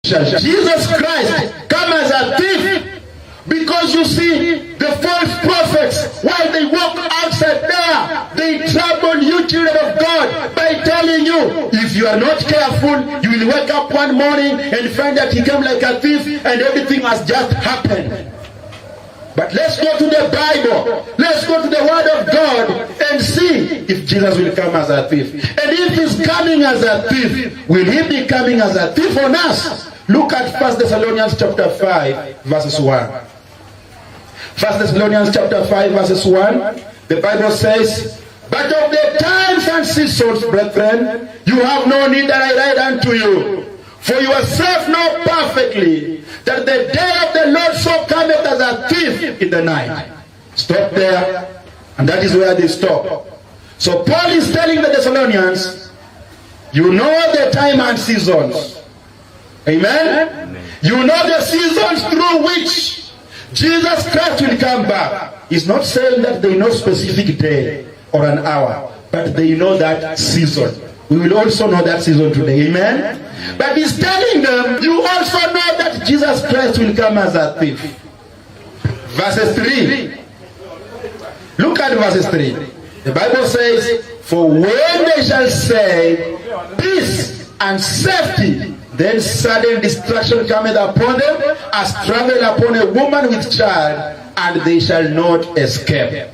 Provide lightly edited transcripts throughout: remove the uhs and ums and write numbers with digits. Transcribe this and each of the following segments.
Jesus Christ come as a thief, because you see the false prophets, while they walk outside there, they trouble you children of God by telling you, if you are not careful, you will wake up one morning and find that he came like a thief and everything has just happened. But let's go to the Bible, let's go to the Word of God and see if Jesus will come as a thief. And if he's coming as a thief, will he be coming as a thief on us? Look at 1 Thessalonians chapter 5 verses 1. 1 Thessalonians chapter 5 verses 1, the Bible says, but of the times and seasons, brethren, you have no need that I write unto you. For yourself know perfectly that the day of the Lord so cometh as a thief in the night. Stop there, and that is where they stop. So Paul is telling the Thessalonians, you know the time and seasons. Amen? Amen. You know the seasons through which Jesus Christ will come back. He's not saying that they know specific day or an hour, but they know that season. We will also know that season today. Amen? But he's telling them, you also know that Jesus Christ will come as a thief. Verses 3. Look at verses 3. The Bible says, for when they shall say, peace and safety, then sudden destruction cometh upon them, as travel upon a woman with child, and they shall not escape.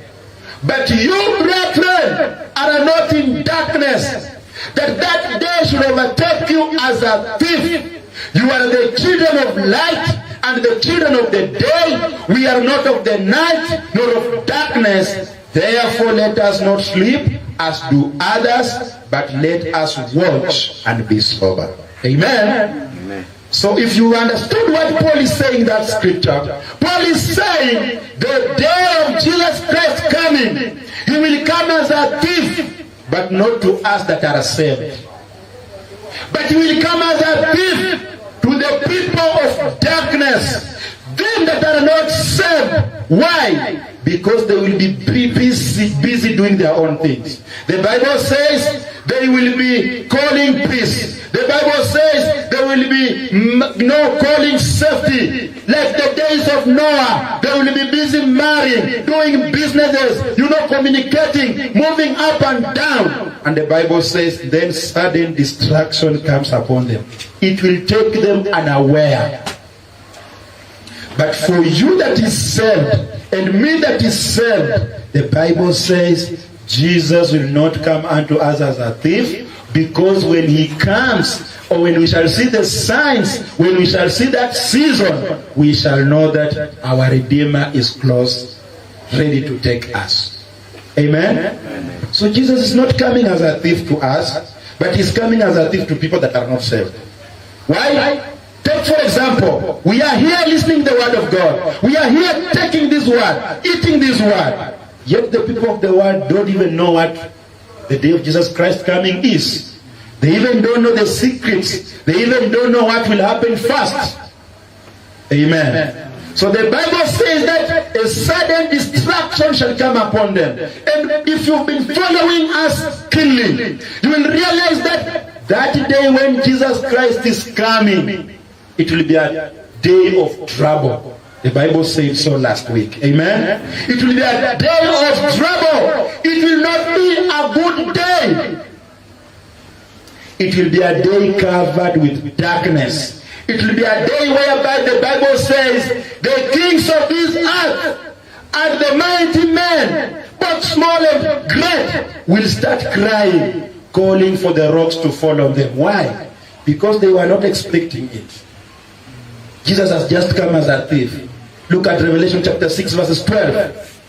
But you, brethren, are not in darkness, that day should overtake you as a thief. You are the children of light and the children of the day. We are not of the night nor of darkness. Therefore let us not sleep as do others, but let us watch and be sober. Amen. Amen. So if you understood what Paul is saying in that scripture, Paul is saying the day of Jesus Christ coming, he will come as a thief, but not to us that are saved. But he will come as a thief to the people of darkness, them that are not saved. Why? Because they will be busy doing their own things. The Bible says they will be calling peace. The Bible says there will be calling safety. Like the days of Noah, they will be busy marrying, doing businesses, communicating, moving up and down. And the Bible says then sudden destruction comes upon them. It will take them unaware. But for you that is saved, and me that is saved, the Bible says Jesus will not come unto us as a thief, because when he comes, or when we shall see the signs, when we shall see that season, we shall know that our Redeemer is close, ready to take us. Amen? Amen. So Jesus is not coming as a thief to us, but he's coming as a thief to people that are not saved. Why? Take for example, we are here listening to the word of God. We are here taking this word, eating this word. Yet the people of the world don't even know what the day of Jesus Christ coming is. They even don't know the secrets. They even don't know what will happen first. Amen. So the Bible says that a sudden destruction shall come upon them. And if you've been following us keenly, you will realize that that day when Jesus Christ is coming, it will be a day of trouble. The Bible said so last week. Amen. It will be a day of trouble. It will not be a good day. It will be a day covered with darkness. It will be a day whereby the Bible says the kings of this earth and the mighty men, both small and great, will start crying, calling for the rocks to fall on them. Why? Because they were not expecting it. Jesus has just come as a thief. Look at Revelation chapter 6 verses 12.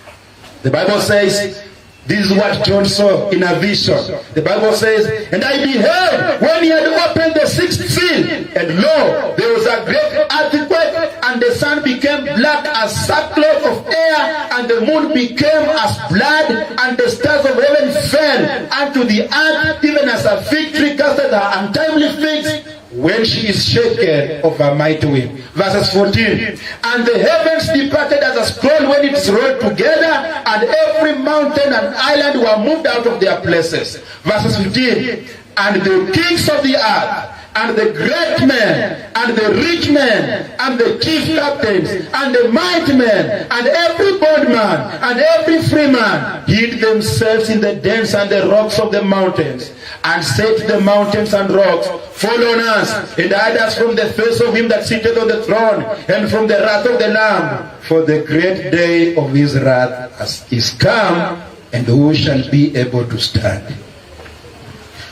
The Bible says, this is what John saw in a vision. The Bible says, and I beheld when he had opened the sixth seal, and lo, there was a great earthquake, and the sun became black as sackcloth of air, and the moon became as blood, and the stars of heaven fell unto the earth, even as a fig tree casteth her untimely figs, when she is shaken of a mighty wind. Verses 14. And the heavens departed as a scroll when it is rolled together, and every mountain and island were moved out of their places. Verses 15. And the kings of the earth and the great men, and the rich men, and the chief captains, and the mighty men, and every bondman, and every free man hid themselves in the dens and the rocks of the mountains, and said to the mountains and rocks, fall on us, and hide us from the face of him that sitteth on the throne, and from the wrath of the Lamb. For the great day of his wrath is come, and who shall be able to stand?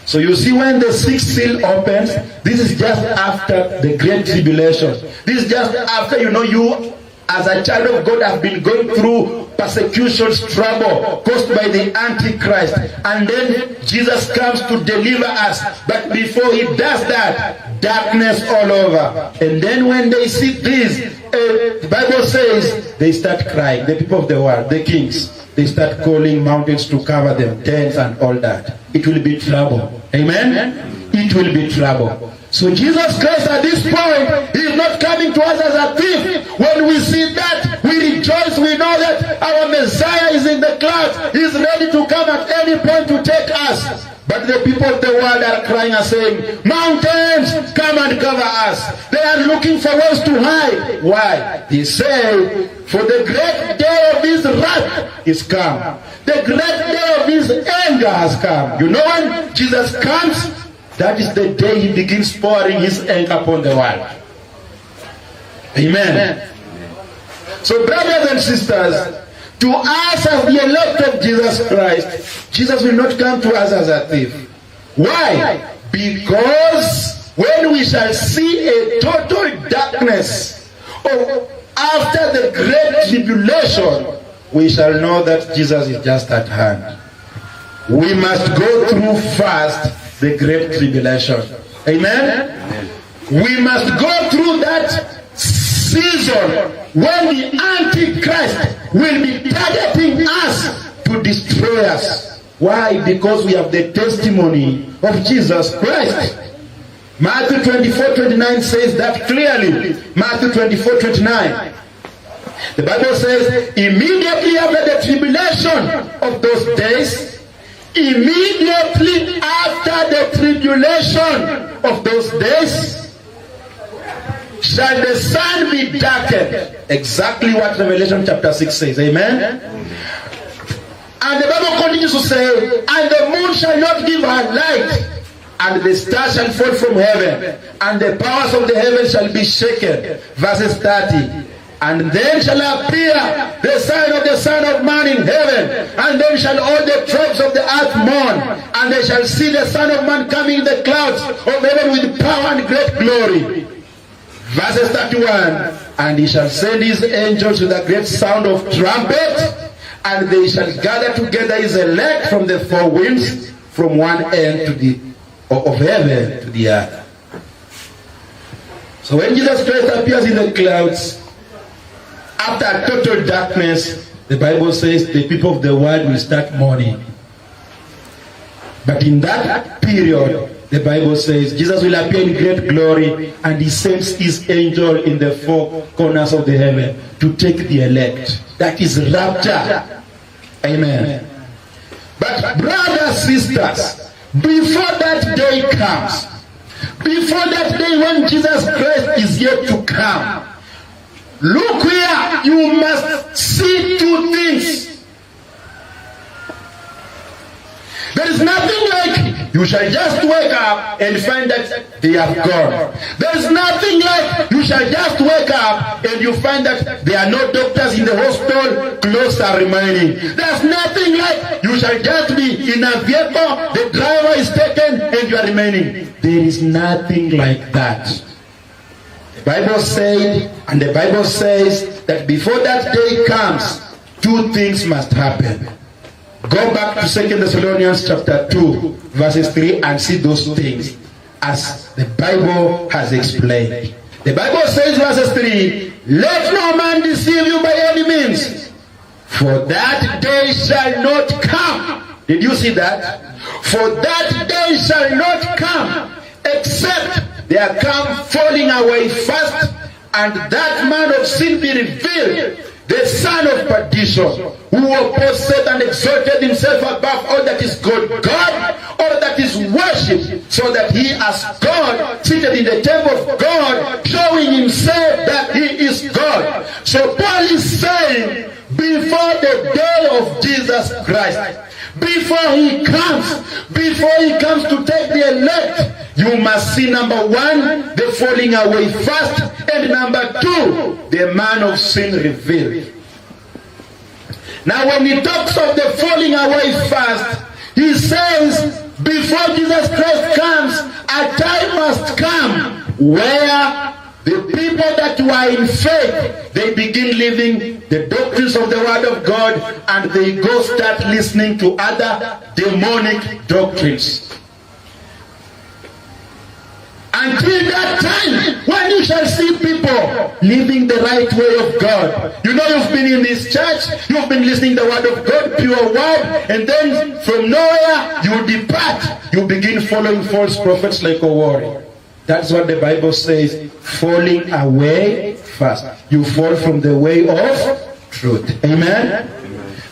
So you see, when the sixth seal opens, this is just after the great tribulation. This is just after, you as a child of God have been going through persecutions, trouble caused by the Antichrist. And then Jesus comes to deliver us. But before he does that, darkness all over. And then when they see this, the Bible says they start crying. The people of the world, the kings, they start calling mountains to cover them, tents and all that. It will be trouble. Amen? It will be trouble. So Jesus Christ at this point, he is not coming to us as a thief. When we see that, we rejoice. We know that our Messiah is in the clouds. He is ready to come at any point to take us. But the people of the world are crying and saying, mountains, come and cover us. They are looking for ways to hide. Why? He said, for the great day of his wrath is come. The great day of his anger has come. You know when Jesus comes, that is the day he begins pouring his anger upon the world. Amen. So brothers and sisters, to us as the elect of Jesus Christ, Jesus will not come to us as a thief. Why? Because when we shall see a total darkness after the great tribulation, we shall know that Jesus is just at hand. We must go through first the great tribulation. Amen? We must go through that season when the Antichrist will be targeting us to destroy us. Why? Because we have the testimony of Jesus Christ. Matthew 24:29 says that clearly. Matthew 24:29. The Bible says, immediately after the tribulation of those days, immediately after the tribulation of those days, shall the sun be darkened. Exactly what Revelation chapter 6 says. Amen? And the Bible continues to say, and the moon shall not give her light, and the stars shall fall from heaven, and the powers of the heavens shall be shaken. Verses 30. And then shall appear the sign of the Son of Man in heaven, and then shall all the tribes of the earth mourn, and they shall see the Son of Man coming in the clouds of heaven with power and great glory. Verses 31. And he shall send his angels with a great sound of trumpet, and they shall gather together his elect from the four winds, from one end of heaven to the earth. So when Jesus Christ appears in the clouds, after total darkness, the Bible says the people of the world will start mourning. But in that period, the Bible says Jesus will appear in great glory, and he sends his angel in the four corners of the heaven to take the elect. That is rapture. Amen. But brothers, sisters, before that day comes, before that day when Jesus Christ is yet to come, look here, you must see two things. There is nothing like you shall just wake up and find that they have gone. There is nothing like you shall just wake up and you find that there are no doctors in the hospital, clothes are remaining. There's nothing like you shall just be in a vehicle, the driver is taken and you are remaining. There is nothing like that. The Bible said, and the Bible says that before that day comes, two things must happen. Go back to 2 Thessalonians chapter 2, verses 3 and see those things as the Bible has explained. The Bible says, verses 3, let no man deceive you by any means, for that day shall not come. Did you see that? For that day shall not come, except there come falling away first, and that man of sin be revealed, the son of perdition, who opposed Satan, exalted himself above all that is called God, or that is worshipped, so that he as God, seated in the temple of God, showing himself that he is God. So Paul is saying, before the day of Jesus Christ, before he comes to take the elect, you must see, number one, the falling away first, and number two, the man of sin revealed. Now when he talks of the falling away first, he says, before Jesus Christ comes, a time must come where the people that were in faith, they begin living the doctrines of the Word of God, and they go start listening to other demonic doctrines. Until that time, when you shall see people living the right way of God. You know, you've been in this church, you've been listening to the Word of God, pure Word, and then from nowhere you depart. You begin following false prophets like a warrior. That's what the Bible says, falling away fast. You fall from the way of truth. Amen?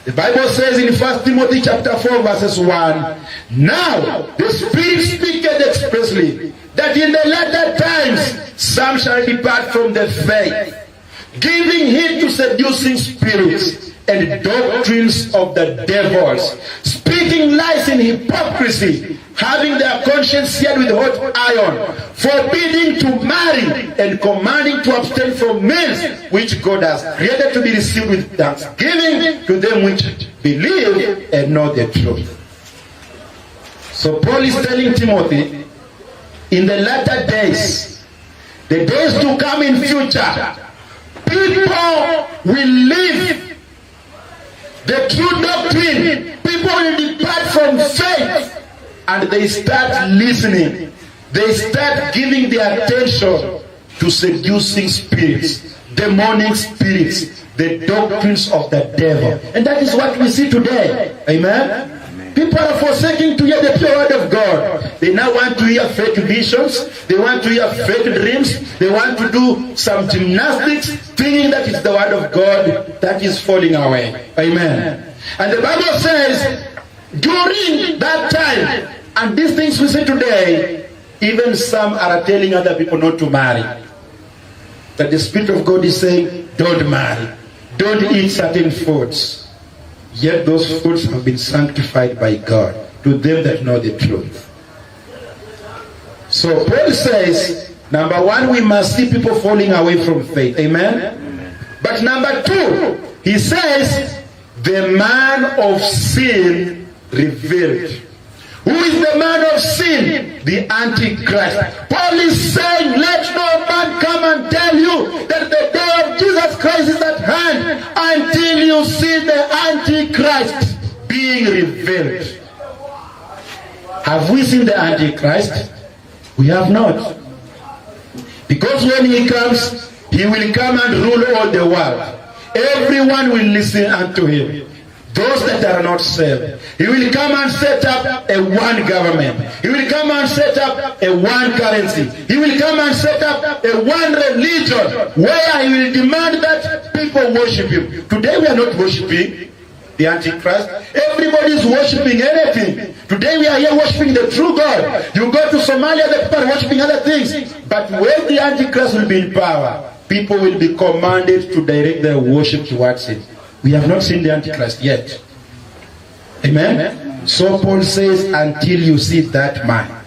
The Bible says in 1 Timothy chapter 4 verses 1, now the Spirit speaketh expressly, that in the latter times some shall depart from the faith, giving heed to seducing spirits and doctrines of the devils, speaking lies in hypocrisy, having their conscience seared with hot iron, forbidding to marry, and commanding to abstain from meals which God has created to be received with thanksgiving to them which believe and know the truth. So Paul is telling Timothy, in the latter days, the days to come in future, people will live the true doctrine. People will depart from faith, and they start listening. They start giving their attention to seducing spirits, demonic spirits, the doctrines of the devil. And that is what we see today. Amen? People are forsaking to hear the pure word of God. They now want to hear fake visions. They want to hear fake dreams. They want to do some gymnastics, thinking that it's the word of God that is falling away. Amen. And the Bible says, during that time, and these things we see today, even some are telling other people not to marry. That the Spirit of God is saying, don't marry. Don't eat certain foods. Yet those foods have been sanctified by God to them that know the truth. So Paul says, number one, we must see people falling away from faith. Amen? But number two, he says, the man of sin revealed. Who is the man of sin? The Antichrist. Paul is saying, let no man come and tell you that the day of Jesus Christ is at hand until you see the Antichrist being revealed. Have we seen the Antichrist? We have not. Because when he comes, he will come and rule all the world. Everyone will listen unto him. Those that are not saved. He will come and set up a one government. He will come and set up a one currency. He will come and set up a one religion where he will demand that people worship him. Today we are not worshiping the Antichrist. Everybody is worshiping anything. Today we are here worshiping the true God. You go to Somalia, the people are worshiping other things. But when the Antichrist will be in power, people will be commanded to direct their worship towards him. We have not seen the Antichrist yet. Amen? So Paul says, until you see that man.